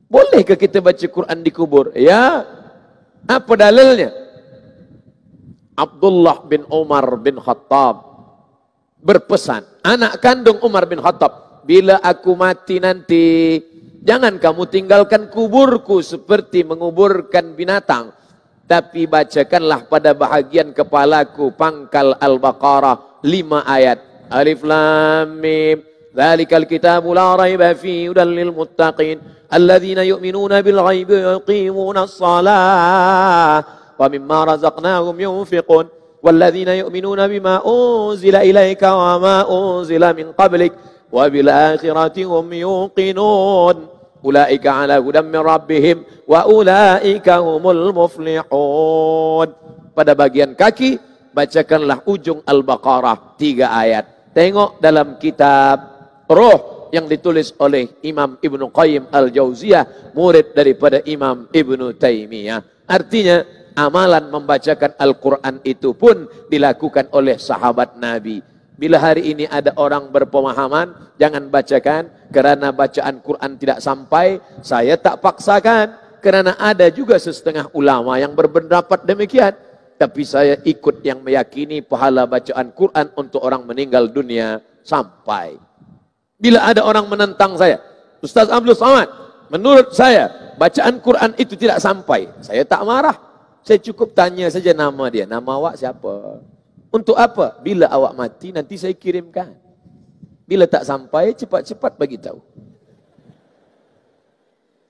Bolehkah kita baca Quran di kubur? Ya. Apa dalilnya? Abdullah bin Umar bin Khattab berpesan, anak kandung Umar bin Khattab, bila aku mati nanti, jangan kamu tinggalkan kuburku seperti menguburkan binatang, tapi bacakanlah pada bahagian kepalaku pangkal Al-Baqarah 5 ayat. Alif Lam Mim, dzalikal kitabu la raiba fihi hudal lil muttaqin, alladzina yu'minuna bil ghaibi wa yuqimunas shalah wa mimma razaqnahum yunfiqun. والذين يؤمنون بما أنزل إليك وما أنزل من قبلك وبالآخرة هم يوقنون أولئك على هدى من ربهم وأولئك هم المفلحون. Pada bagian kaki bacakanlah ujung Al-Baqarah 3 ayat. Tengok dalam kitab Ruh yang ditulis oleh Imam Ibnu Qayyim Al-Jauziyah, murid daripada Imam Ibnu Taimiyah. Artinya amalan membacakan Al-Quran itu pun dilakukan oleh sahabat Nabi. Bila hari ini ada orang berpemahaman, jangan bacakan kerana bacaan Quran tidak sampai, saya tak paksakan. Kerana ada juga setengah ulama yang berpendapat demikian. Tapi saya ikut yang meyakini pahala bacaan Quran untuk orang meninggal dunia sampai. Bila ada orang menentang saya, Ustaz Abdul Somad, menurut saya bacaan Quran itu tidak sampai, saya tak marah. Saya cukup tanya saja nama dia. Nama awak siapa? Untuk apa? Bila awak mati nanti saya kirimkan. Bila tak sampai cepat-cepat bagi tahu.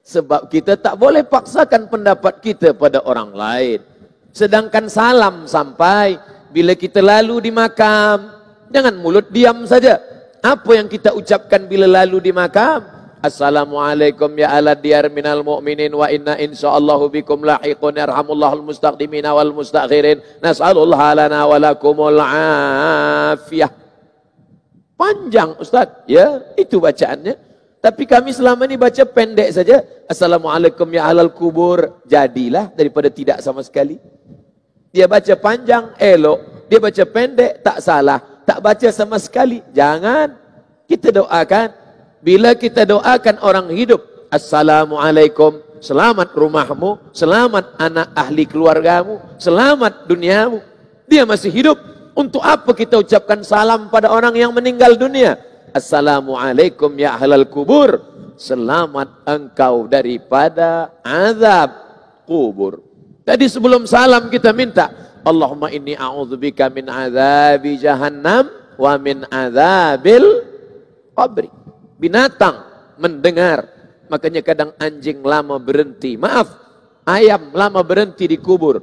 Sebab kita tak boleh paksakan pendapat kita pada orang lain. Sedangkan salam sampai bila kita lalu di makam, jangan mulut diam saja. Apa yang kita ucapkan bila lalu di makam? Assalamualaikum ya ala diyar minal mu'minin wa inna insyaallahu bikum lahiqun yarhamullahul mustaqdimina wal mustakhirin nas'alullah lana wa lakumul afiyah. Panjang Ustaz, ya itu bacaannya. Tapi kami selama ini baca pendek saja. Assalamualaikum ya ahlal kubur, jadilah daripada tidak sama sekali. Dia baca panjang, elok. Dia baca pendek, tak salah. Tak baca sama sekali, jangan. Kita doakan. Bila kita doakan orang hidup, Assalamualaikum, selamat rumahmu, selamat anak ahli keluargamu, selamat duniamu. Dia masih hidup. Untuk apa kita ucapkan salam pada orang yang meninggal dunia? Assalamualaikum ya ahlal kubur, selamat engkau daripada azab kubur. Tadi sebelum salam kita minta, Allahumma inni a'udzubika min azabi jahannam wa min azabil qabri. Binatang mendengar, makanya kadang anjing lama berhenti, maaf, ayam lama berhenti di kubur,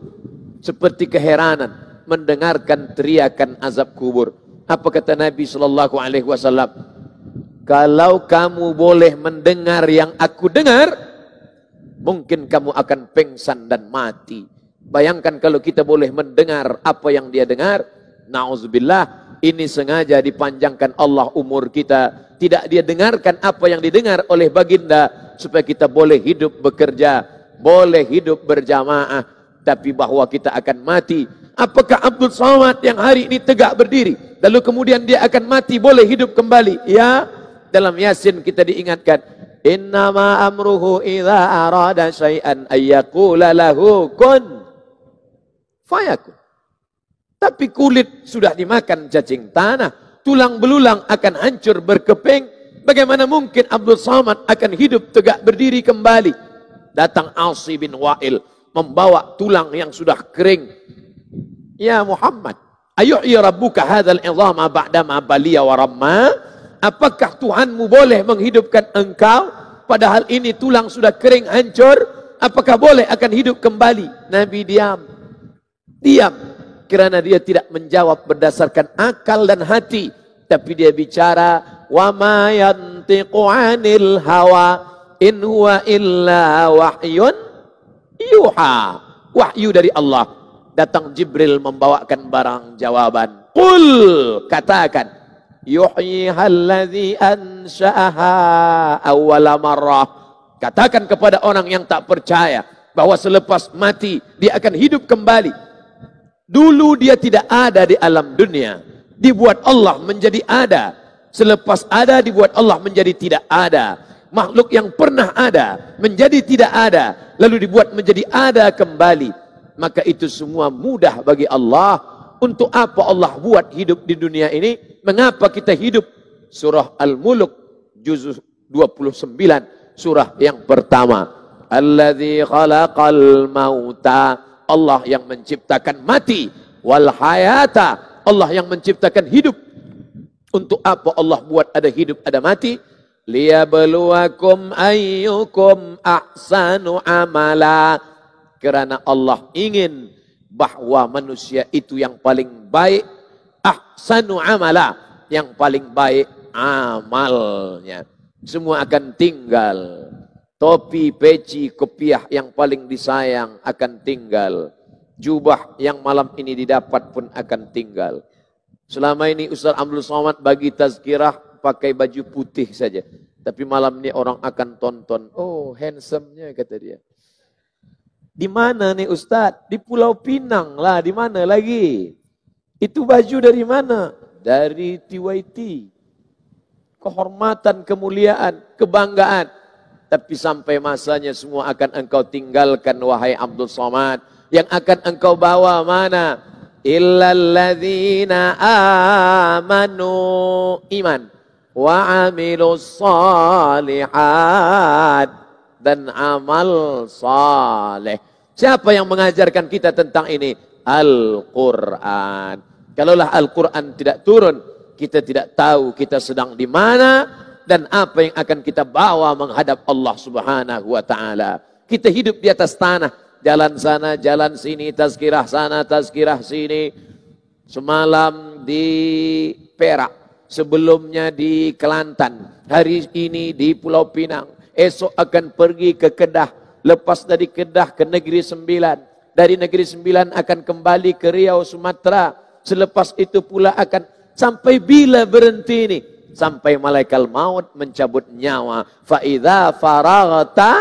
seperti keheranan mendengarkan teriakan azab kubur. Apa kata Nabi SAW? Kalau kamu boleh mendengar yang aku dengar, mungkin kamu akan pengsan dan mati. Bayangkan kalau kita boleh mendengar apa yang dia dengar, na'udzubillah, ini sengaja dipanjangkan Allah umur kita. Tidak dia dengarkan apa yang didengar oleh baginda, supaya kita boleh hidup bekerja, boleh hidup berjamaah, tapi bahwa kita akan mati. Apakah Abdul Somad yang hari ini tegak berdiri, lalu kemudian dia akan mati, boleh hidup kembali? Ya, dalam Yasin kita diingatkan, innama amruhu idza arada syai'an ayyaqula lahu kun fayakun. Tapi kulit sudah dimakan cacing tanah, tulang belulang akan hancur berkeping. Bagaimana mungkin Abdul Somad akan hidup tegak berdiri kembali? Datang Asi bin Wa'il membawa tulang yang sudah kering. Ya Muhammad, ayuhyi rabbuka hadzal idhama ba'dama baliya wa ramma? Apakah Tuhanmu boleh menghidupkan engkau padahal ini tulang sudah kering hancur? Apakah boleh akan hidup kembali? Nabi diam. Diam. Kerana dia tidak menjawab berdasarkan akal dan hati, tapi dia bicara wa ma yantiqu 'anil hawa in huwa illa wahyun yuha. Wahyu dari Allah. Datang Jibril membawakan barang jawaban. Qul, katakan, yuhyihal ladzi ansha'aha awwala marrah. Katakan kepada orang yang tak percaya bahwa selepas mati dia akan hidup kembali. Dulu dia tidak ada di alam dunia, dibuat Allah menjadi ada. Selepas ada dibuat Allah menjadi tidak ada. makhluk yang pernah ada menjadi tidak ada, lalu dibuat menjadi ada kembali, maka itu semua mudah bagi Allah. Untuk apa Allah buat hidup di dunia ini? Mengapa kita hidup? Surah Al-Mulk juz 29, surah yang pertama. Alladzi khalaqal mauta, Allah yang menciptakan mati, wal hayata, Allah yang menciptakan hidup. Untuk apa Allah buat ada hidup, ada mati? Liyabluwakum ayyukum ahsanu amala. Karena Allah ingin bahwa manusia itu yang paling baik, ahsanu amala, yang paling baik amalnya. Semua akan tinggal. Topi, peci, kopiah yang paling disayang akan tinggal. Jubah yang malam ini didapat pun akan tinggal. Selama ini Ustaz Abdul Somad bagi tazkirah pakai baju putih saja. Tapi malam ini orang akan tonton. Oh, handsome-nya kata dia. Di mana nih Ustaz? Di Pulau Pinang lah. Di mana lagi? Itu baju dari mana? Dari TYT. Kehormatan, kemuliaan, kebanggaan. Tapi sampai masanya semua akan engkau tinggalkan wahai Abdul Somad. Yang akan engkau bawa mana? Illalladzina amanu, iman, wa amilus salihat, dan amal saleh. Siapa yang mengajarkan kita tentang ini? Al-Quran. Kalaulah Al-Quran tidak turun, kita tidak tahu kita sedang di mana dan apa yang akan kita bawa menghadap Allah Subhanahu wa taala. Kita hidup di atas tanah. Jalan sana, jalan sini, tazkirah sana, tazkirah sini. Semalam di Perak, sebelumnya di Kelantan, hari ini di Pulau Pinang, esok akan pergi ke Kedah, lepas dari Kedah ke Negeri Sembilan, dari Negeri Sembilan akan kembali ke Riau, Sumatera, selepas itu pula akan sampai bila berhenti ini? Sampai malaikat maut mencabut nyawa. Fa idza faraghta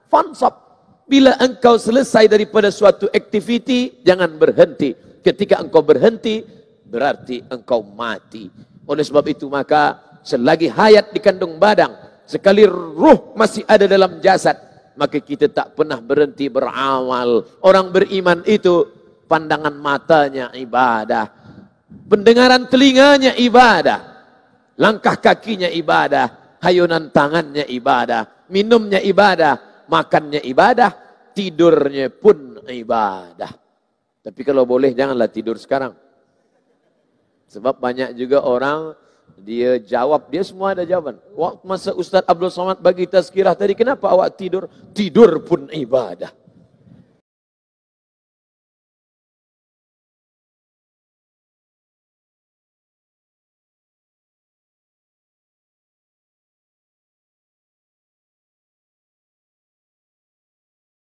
fansab. Bila engkau selesai daripada suatu aktiviti, jangan berhenti. Ketika engkau berhenti, berarti engkau mati. Oleh sebab itu maka, selagi hayat dikandung badan, sekali ruh masih ada dalam jasad, maka kita tak pernah berhenti beramal. Orang beriman itu, pandangan matanya ibadah, pendengaran telinganya ibadah, langkah kakinya ibadah, hayunan tangannya ibadah, minumnya ibadah, makannya ibadah, tidurnya pun ibadah. Tapi kalau boleh janganlah tidur sekarang. Sebab banyak juga orang dia jawab, dia semua ada jawaban. Waktu masa Ustaz Abdul Somad bagi tazkirah tadi, kenapa awak tidur? Tidur pun ibadah.